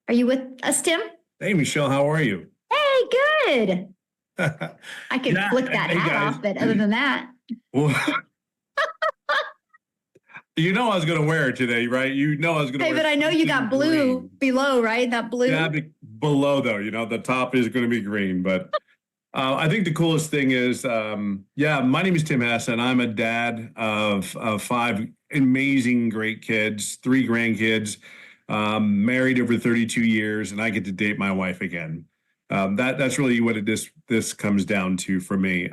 Are you with us, Tim? Hey, Michelle, how are you? Hey, good. I could Yeah, flick that hey hat guys. off, but other than that, Well, I was going to wear it today, right? I was going to hey, wear but I know you something got blue green. below, right? That Yeah, blue. below though, the top is going to be green. But I think the coolest thing is, my name is Tim Hess, and I'm a dad of five amazing, great kids, three grandkids, married over 32 years, and I get to date my wife again. That's really what this comes down to for me.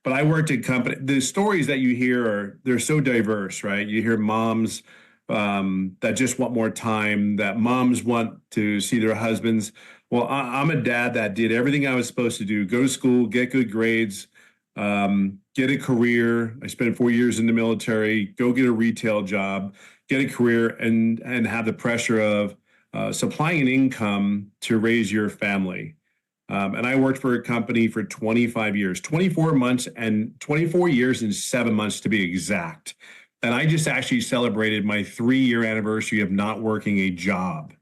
But I worked at company. The stories that you hear they're so diverse, right? You hear moms that just want more time, that moms want to see their husbands. Well, I'm a dad that did everything I was supposed to do: go to school, get good grades, get a career. I spent 4 years in the military. Go get a retail job, get a career, and have the pressure of supplying an income to raise your family. And I worked for a company for 25 years, 24 months, and 24 years and 7 months to be exact. And I just actually celebrated my 3 year anniversary of not working a job.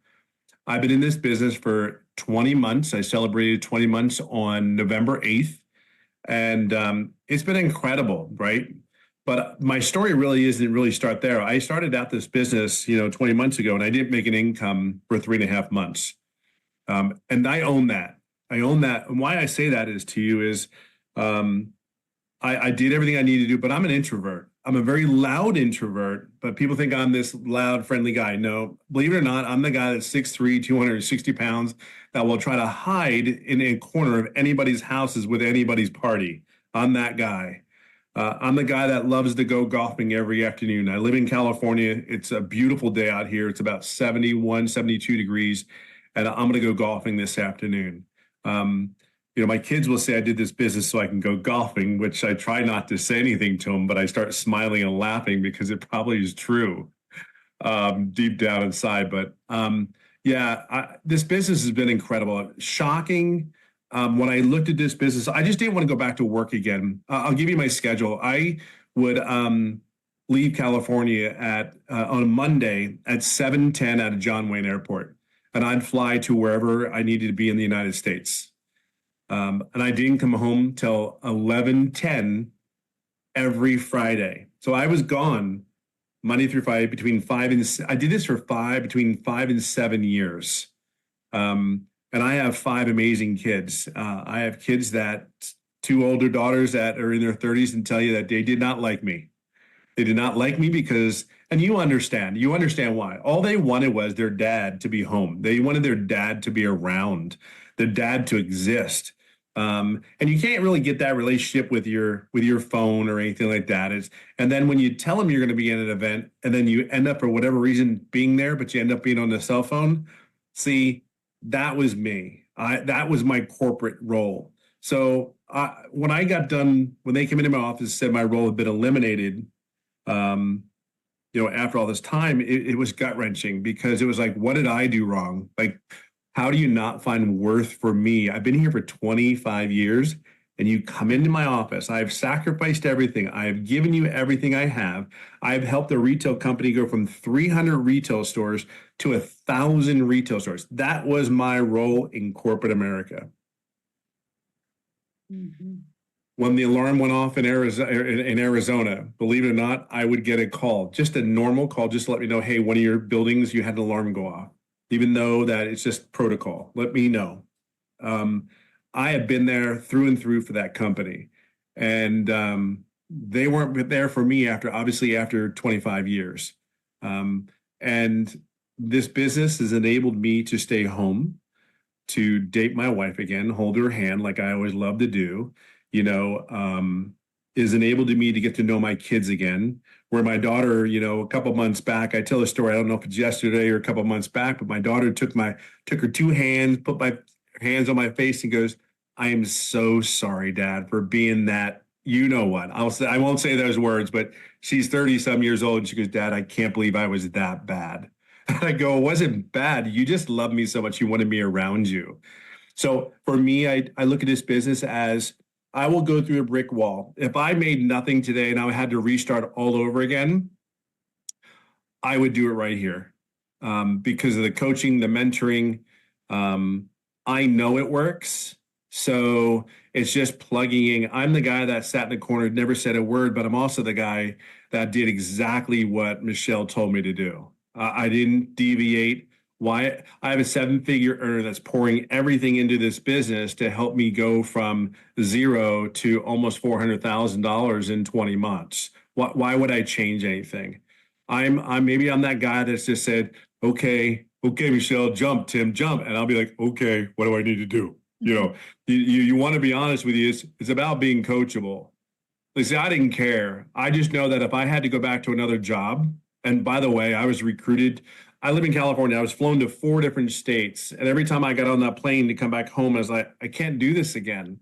I've been in this business for 20 months. I celebrated 20 months on November 8th. And it's been incredible, right? But my story really isn't really start there. I started out this business, 20 months ago, and I didn't make an income for 3.5 months. And I own that. I own that. And why I say that is to you is um, I did everything I need to do, but I'm an introvert. I'm a very loud introvert, but people think I'm this loud, friendly guy. No, believe it or not, I'm the guy that's 6'3", 260 pounds that will try to hide in a corner of anybody's houses with anybody's party. I'm that guy. I'm the guy that loves to go golfing every afternoon. I live in California. It's a beautiful day out here. It's about 71, 72 degrees, and I'm going to go golfing this afternoon. Um, my kids will say I did this business so I can go golfing, which I try not to say anything to them, but I start smiling and laughing because it probably is true deep down inside. But this business has been incredible. Shocking. When I looked at this business, I just didn't want to go back to work again. I'll give you my schedule. I would leave California at on Monday at 7:10 out of John Wayne Airport, and I'd fly to wherever I needed to be in the United States. And I didn't come home till 11:10 every Friday. So I was gone Monday through Friday I did this for between 5 and 7 years. And I have five amazing kids. I have kids two older daughters that are in their 30s and tell you that they did not like me. They did not like me because, and you understand why. All they wanted was their dad to be home. They wanted their dad to be around, their dad to exist. And you can't really get that relationship with your phone or anything like that. And then when you tell them you're going to be in an event, and then you end up for whatever reason being there, but you end up being on the cell phone. See, that was me. That was my corporate role. So when I got done, when they came into my office, said my role had been eliminated. Um, after all this time, it was gut wrenching because it was like, what did I do wrong? Like, how do you not find worth for me? I've been here for 25 years and you come into my office. I've sacrificed everything. I've given you everything I have. I've helped the retail company go from 300 retail stores to 1,000 retail stores. That was my role in corporate America. Mm-hmm. When the alarm went off in Arizona, believe it or not, I would get a call, just a normal call, just to let me know, hey, one of your buildings, you had an alarm go off, even though that it's just protocol. Let me know. I have been there through and through for that company, and they weren't there for me after 25 years. And this business has enabled me to stay home, to date my wife again, hold her hand like I always love to do, is enabled me to get to know my kids again. Where my daughter, a couple months back, I tell a story, I don't know if it's yesterday or a couple months back, but my daughter took her two hands, put my hands on my face and goes, I am so sorry, Dad, for being that, you know what, I won't say those words, but she's 30 some years old. And she goes, Dad, I can't believe I was that bad. I go, it wasn't bad. You just love me so much. You wanted me around you. So for me, I look at this business as I will go through a brick wall. If I made nothing today and I had to restart all over again, I would do it right here. because of the coaching, the mentoring. I know it works. So it's just plugging in. I'm the guy that sat in the corner, never said a word, but I'm also the guy that did exactly what Michelle told me to do. I didn't deviate. Why? I have a seven-figure earner that's pouring everything into this business to help me go from zero to almost $400,000 in 20 months. Why would I change anything? I'm that guy that's just said, okay, Michelle, jump, Tim, jump. And I'll be like, okay, what do I need to do? You want to be honest with you. It's about being coachable. Like, see, I didn't care. I just know that if I had to go back to another job, and by the way, I was recruited. I live in California. I was flown to 4 different states. And every time I got on that plane to come back home, I was like, I can't do this again.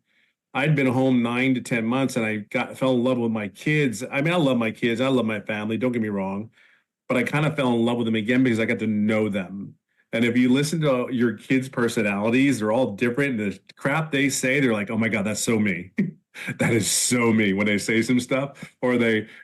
I'd been home 9 to 10 months and fell in love with my kids. I mean, I love my kids. I love my family. Don't get me wrong. But I kind of fell in love with them again because I got to know them. And if you listen to your kids' personalities, they're all different. The crap they say, they're like, oh my God, that's so me. That is so me when they say some stuff. Or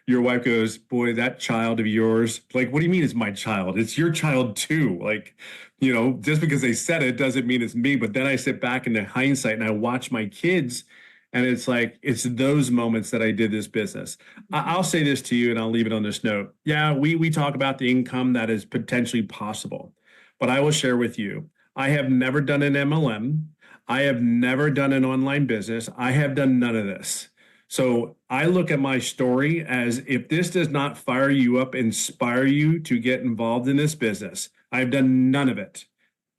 your wife goes, boy, that child of yours, like, what do you mean it's my child? It's your child too. Like, just because they said it doesn't mean it's me. But then I sit back in the hindsight and I watch my kids. And it's like, it's those moments that I did this business. I'll say this to you and I'll leave it on this note. Yeah, we talk about the income that is potentially possible, but I will share with you, I have never done an MLM. I have never done an online business. I have done none of this. So I look at my story as if this does not fire you up, inspire you to get involved in this business, I've done none of it.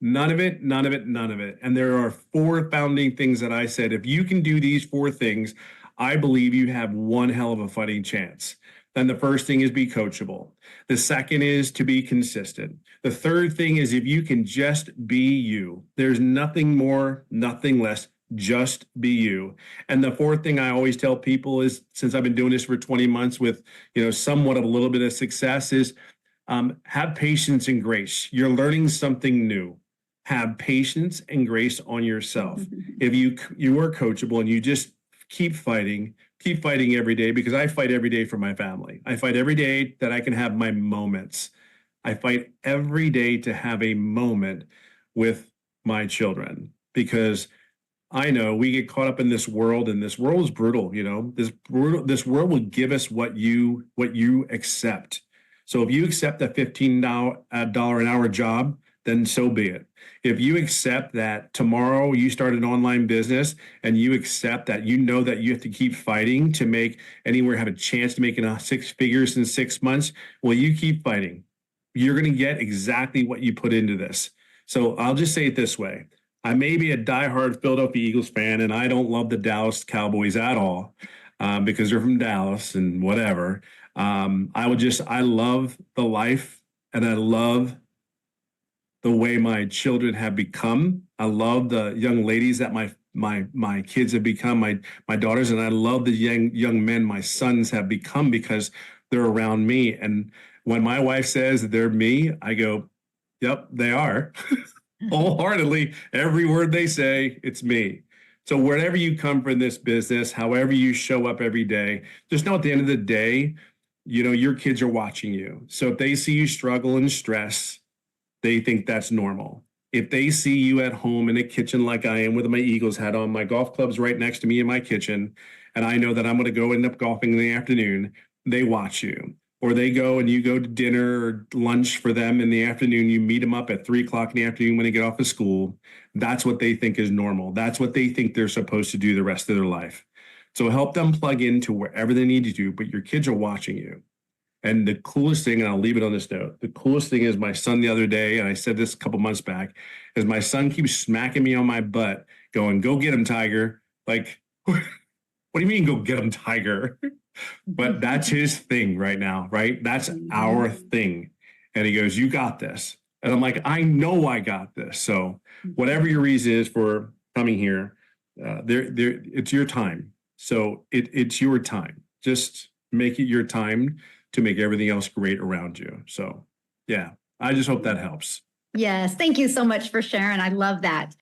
None of it, none of it, none of it. And there are 4 founding things that I said, if you can do these 4 things, I believe you have one hell of a fighting chance. Then the first thing is be coachable. The second is to be consistent. The third thing is if you can just be you. There's nothing more, nothing less, just be you. And the fourth thing I always tell people is, since I've been doing this for 20 months with, somewhat of a little bit of success, is have patience and grace. You're learning something new. Have patience and grace on yourself. If you are coachable and you just keep fighting every day, because I fight every day for my family. I fight every day that I can have my moments. I fight every day to have a moment with my children, because I know we get caught up in this world, and this world is brutal. This world will give us what you accept. So if you accept a $15 an hour job, then so be it. If you accept that tomorrow you start an online business and you accept that that you have to keep fighting to have a chance to make 6 figures in 6 months, well, you keep fighting. You're going to get exactly what you put into this. So I'll just say it this way. I may be a diehard Philadelphia Eagles fan, and I don't love the Dallas Cowboys at all because they're from Dallas and whatever. I love the life, and I love the way my children have become. I love the young ladies that my kids have become, my daughters, and I love the young men my sons have become because they're around me. And when my wife says they're me, I go, yep, they are. Wholeheartedly, every word they say, it's me. So wherever you come from this business, however you show up every day, just know at the end of the day, your kids are watching you. So if they see you struggle and stress, they think that's normal. If they see you at home in a kitchen like I am with my Eagles hat on, my golf club's right next to me in my kitchen, and I know that I'm going to go end up golfing in the afternoon, they watch you. Or they go and you go to dinner or lunch for them in the afternoon. You meet them up at 3 o'clock in the afternoon when they get off of school. That's what they think is normal. That's what they think they're supposed to do the rest of their life. So help them plug into wherever they need to do, but your kids are watching you. And the coolest thing, and I'll leave it on this note, the coolest thing is my son the other day, and I said this a couple months back, is my son keeps smacking me on my butt going, go get him, Tiger. Like, what do you mean go get him, Tiger? But that's his thing right now, right? That's our thing. And he goes, you got this. And I'm like, I know I got this. So whatever your reason is for coming here, it's your time. So it's your time. Just make it your time to make everything else great around you. So, yeah, I just hope that helps. Yes. Thank you so much for sharing. I love that.